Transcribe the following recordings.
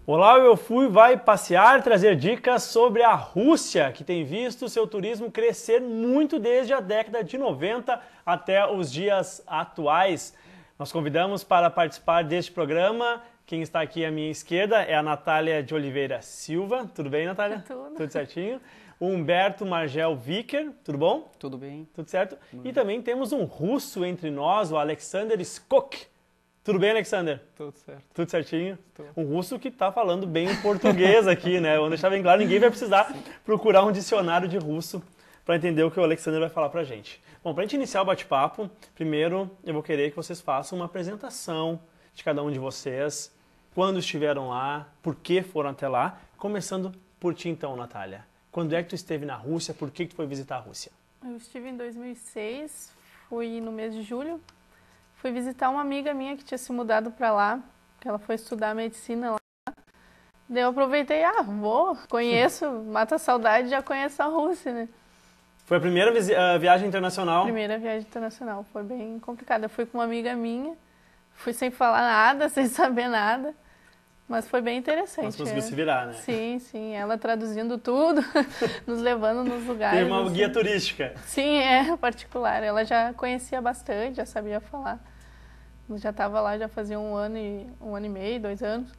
Olá, eu fui, vai passear, trazer dicas sobre a Rússia, que tem visto seu turismo crescer muito desde a década de 90 até os dias atuais. Nós convidamos para participar deste programa. Quem está aqui à minha esquerda é a Natália de Oliveira Silva. Tudo bem, Natália? Tudo certinho. O Humberto Margel Vicker. Tudo bom? Tudo bem. Tudo certo. E também temos um russo entre nós, o Alexander Skok. Tudo bem, Alexander? Tudo certo. Tudo certinho? Tudo. Um russo que está falando bem em português aqui, né? Vamos deixar bem claro, ninguém vai precisar procurar um dicionário de russo para entender o que o Alexander vai falar para a gente. Bom, para a gente iniciar o bate-papo, primeiro eu vou querer que vocês façam uma apresentação de cada um de vocês, quando estiveram lá, por que foram até lá, começando por ti então, Natália. Quando é que tu esteve na Rússia, por que tu foi visitar a Rússia? Eu estive em 2006, fui no mês de julho. Fui visitar uma amiga minha que tinha se mudado para lá, que ela foi estudar medicina lá. Daí eu aproveitei, conheço, mata a saudade, já conheço a Rússia, né? Foi a primeira viagem internacional? Primeira viagem internacional, foi bem complicada. Eu fui com uma amiga minha, fui sem falar nada, sem saber nada, mas foi bem interessante. Mas conseguiu se virar, né? Sim, sim, ela traduzindo tudo, nos levando nos lugares. Tem uma assim. guia turística. Sim, é particular. Ela já conhecia bastante, já sabia falar. Já estava lá, já fazia um ano e meio, 2 anos.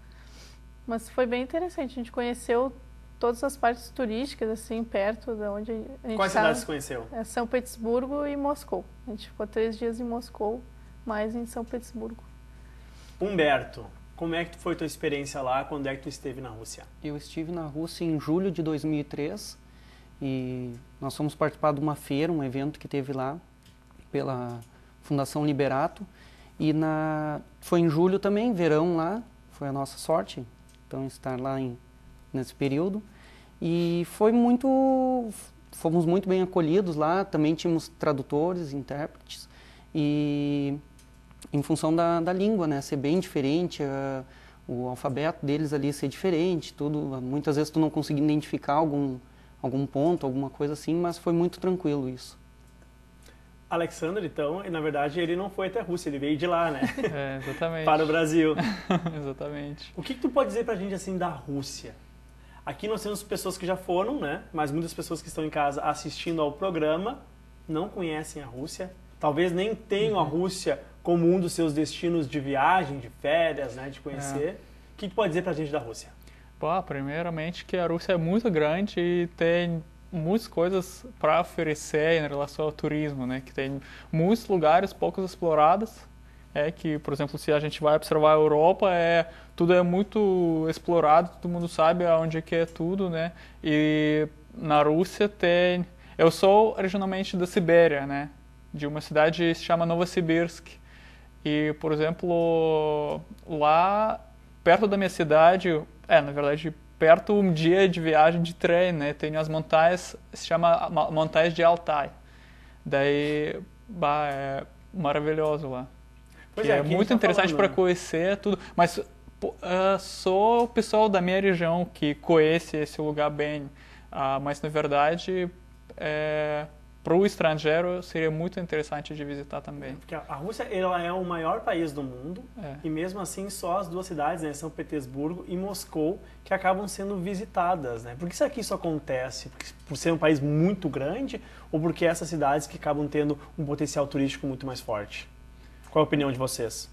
Mas foi bem interessante. A gente conheceu todas as partes turísticas, assim, perto de onde a gente Quais cidades você conheceu? São Petersburgo e Moscou. A gente ficou 3 dias em Moscou, mais em São Petersburgo. Humberto, como é que foi tua experiência lá? Quando é que tu esteve na Rússia? Eu estive na Rússia em julho de 2003 e nós fomos participar de uma feira, um evento que teve lá pela Fundação Liberato. E foi em julho também, verão lá, foi a nossa sorte, então estar lá nesse período. E fomos muito bem acolhidos lá, também tínhamos tradutores, intérpretes, e em função da língua, né, ser bem diferente, o alfabeto deles ali ser diferente, tudo, muitas vezes tu não conseguia identificar algum ponto, alguma coisa assim, mas foi muito tranquilo isso. Alexander, então, e na verdade ele não foi até a Rússia, ele veio de lá, né? É, exatamente. Para o Brasil. Exatamente. O que tu pode dizer pra gente, assim, da Rússia? Aqui nós temos pessoas que já foram, né? Mas muitas pessoas que estão em casa assistindo ao programa não conhecem a Rússia. Talvez nem tenham a Rússia como um dos seus destinos de viagem, de férias, né? De conhecer. O que tu pode dizer pra gente da Rússia? Bom, primeiramente que a Rússia é muito grande e tem muitas coisas para oferecer em relação ao turismo, né? Que tem muitos lugares poucos explorados. Que, por exemplo, se a gente vai observar a Europa, tudo é muito explorado, todo mundo sabe aonde é tudo, né? E na Rússia tem... Eu sou originalmente da Sibéria, né? De uma cidade que se chama Novosibirsk. E, por exemplo, lá perto da minha cidade, na verdade, perto um dia de viagem de trem, né? Tem as montanhas, se chama Montanhas de Altai. Daí, é maravilhoso lá. Pois é muito interessante para conhecer tudo. Mas só o pessoal da minha região que conhece esse lugar bem. Mas, na verdade, para o estrangeiro seria muito interessante de visitar também. Porque a Rússia ela é o maior país do mundo e mesmo assim só as 2 cidades, né, São Petersburgo e Moscou, que acabam sendo visitadas, né? Por que será que isso acontece? Por ser um país muito grande ou porque essas cidades que acabam tendo um potencial turístico muito mais forte? Qual a opinião de vocês?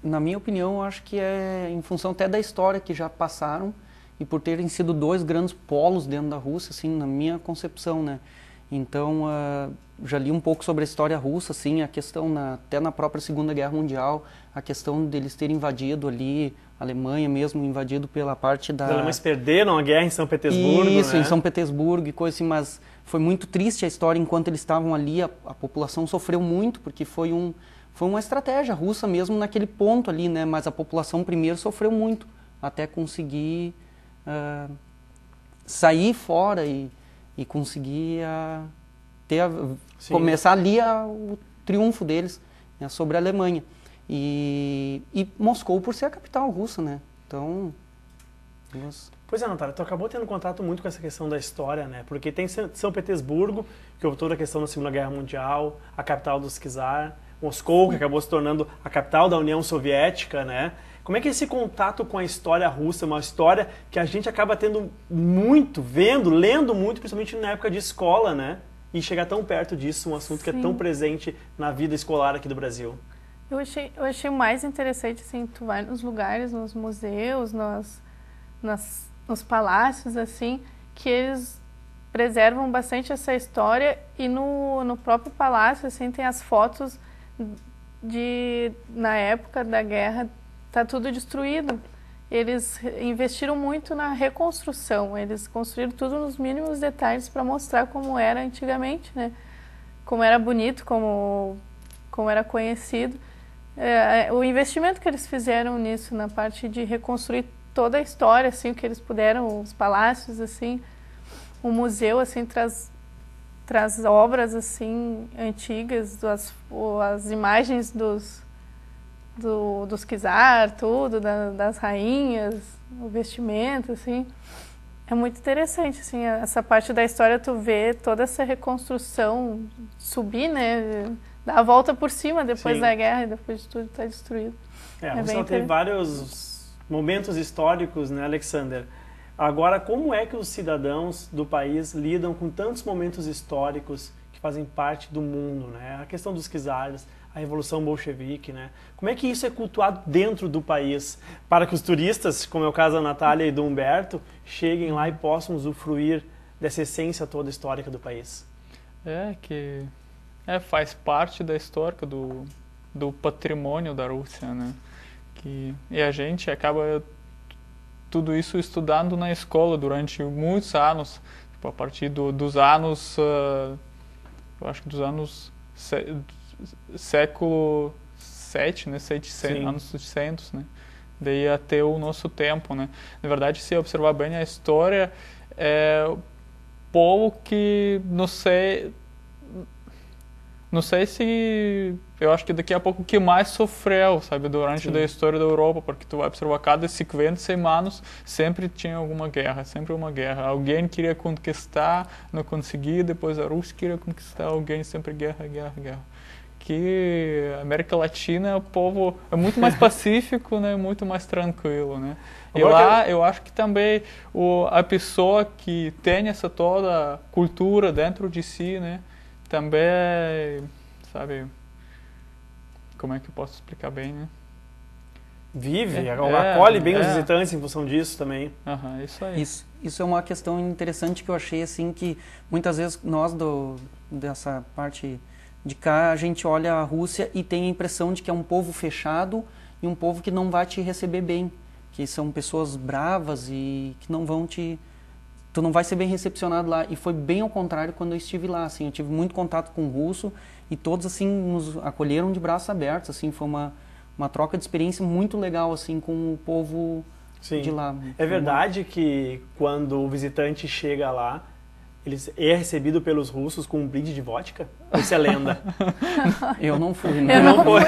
Na minha opinião, eu acho que é em função até da história que já passaram e por terem sido 2 grandes polos dentro da Rússia, assim, na minha concepção, né? Então, já li um pouco sobre a história russa, assim, a questão, até na própria Segunda Guerra Mundial, a questão deles terem invadido ali, a Alemanha mesmo, invadido pela parte da... Os alemães perderam a guerra em São Petersburgo, Isso, né? em São Petersburgo e coisa assim, mas foi muito triste a história. Enquanto eles estavam ali, a população sofreu muito, porque foi uma estratégia russa mesmo naquele ponto ali, né? Mas a população primeiro sofreu muito, até conseguir sair fora e conseguir começar ali o triunfo deles, né, sobre a Alemanha. E Moscou por ser a capital russa, né? Então... Pois é, Natália, tu acabou tendo contato muito com essa questão da história, né? Porque tem São Petersburgo, que houve toda a questão da Segunda Guerra Mundial, a capital dos czar, Moscou, que acabou se tornando a capital da União Soviética, né? Como é que é esse contato com a história russa, uma história que a gente acaba tendo muito, vendo, lendo muito, principalmente na época de escola, né? E chegar tão perto disso, um assunto que é tão presente na vida escolar aqui do Brasil. Eu achei mais interessante, assim, tu vai nos lugares, nos museus, nos palácios, assim, que eles preservam bastante essa história, e no próprio palácio, assim, tem as fotos na época da guerra, tá tudo destruído. Eles investiram muito na reconstrução, eles construíram tudo nos mínimos detalhes para mostrar como era antigamente, né? Como era bonito, como era conhecido. O investimento que eles fizeram nisso, na parte de reconstruir toda a história, assim, o que eles puderam, os palácios, assim, o museu, assim, traz obras, assim, antigas, as imagens dos czar, tudo, das rainhas, o vestimento, assim. É muito interessante, assim, essa parte da história, tu vê toda essa reconstrução subir, né? Dar a volta por cima depois da guerra e depois de tudo estar destruído. A Rússia teve vários momentos históricos, né, Alexander? Agora, como é que os cidadãos do país lidam com tantos momentos históricos que fazem parte do mundo, né? A questão dos czares, a Revolução Bolchevique, né? Como é que isso é cultuado dentro do país para que os turistas, como é o caso da Natália e do Humberto, cheguem lá e possam usufruir dessa essência toda histórica do país? Faz parte da história do patrimônio da Rússia, né? E a gente acaba tudo isso estudando na escola durante muitos anos, tipo, a partir dos anos, eu acho que dos anos século VII, né? 700, anos 700, né? Daí até o nosso tempo, né? Na verdade, se observar bem a história, o povo que não sei se... Eu acho que daqui a pouco o que mais sofreu, sabe, durante a história da Europa, porque tu vai observar, cada 50 semanas sempre tinha alguma guerra, sempre uma guerra. Alguém queria conquistar, não conseguia, depois a Rússia queria conquistar alguém, sempre guerra, guerra, guerra. Que a América Latina, o povo é muito mais pacífico, né, muito mais tranquilo, né. E lá eu acho que também a pessoa que tem essa toda cultura dentro de si, né, também, sabe, como é que eu posso explicar bem, né? Vive, acolhe bem os visitantes em função disso também. Isso aí. Isso é uma questão interessante que eu achei, assim, que muitas vezes nós dessa parte de cá, a gente olha a Rússia e tem a impressão de que é um povo fechado e um povo que não vai te receber bem, que são pessoas bravas e que não vão tu não vai ser bem recepcionado lá. E foi bem ao contrário quando eu estive lá, assim, eu tive muito contato com o russo e todos, assim, nos acolheram de braços abertos, assim, foi uma troca de experiência muito legal, assim, com o povo de lá. É verdade que quando o visitante chega lá, ele é recebido pelos russos com um brinde de vodka? Ou isso é lenda? Eu não fui, né? Eu não fui.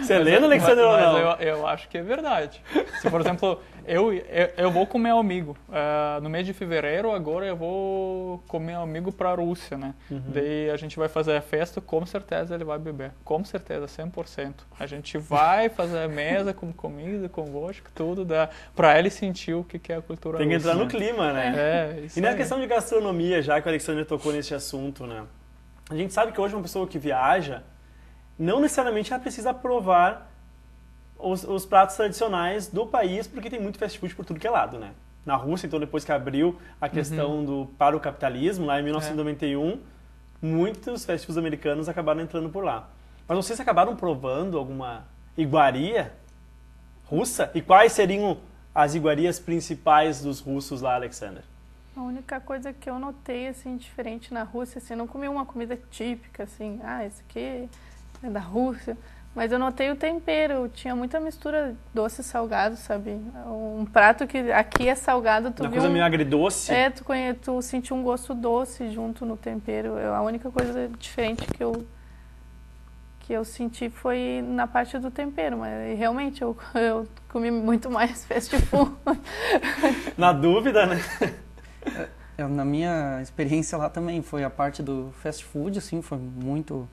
Você é lenda, Alexandre, ou não? Eu acho que é verdade. Se, por exemplo, eu vou com meu amigo. No mês de fevereiro, agora eu vou com meu amigo para a Rússia, né? Daí a gente vai fazer a festa, com certeza ele vai beber. Com certeza, 100%. A gente vai fazer a mesa com comida, com vodka, tudo, para ele sentir o que é a cultura russa. Tem que entrar no clima, né? Isso e na aí. questão de gastronomia, já que o Alexandre tocou nesse assunto, né? A gente sabe que hoje uma pessoa que viaja, não necessariamente ela precisa provar os pratos tradicionais do país, porque tem muito fast food por tudo que é lado, né? Na Rússia, então, depois que abriu a questão para o capitalismo, lá em 1991, muitos fast foods americanos acabaram entrando por lá. Mas vocês acabaram provando alguma iguaria russa? E quais seriam as iguarias principais dos russos lá, Alexander? A única coisa que eu notei, assim, diferente na Rússia, assim, eu não comi uma comida típica, assim, isso aqui é da Rússia, mas eu notei o tempero, tinha muita mistura doce e salgado, sabe? Um prato que aqui é salgado, tu Uma viu... coisa meio agridoce? Tu sentiu um gosto doce junto no tempero. A única coisa diferente que eu senti foi na parte do tempero, mas realmente eu comi muito mais fast food. Na dúvida, né? Na minha experiência lá também foi a parte do fast food, assim, foi muito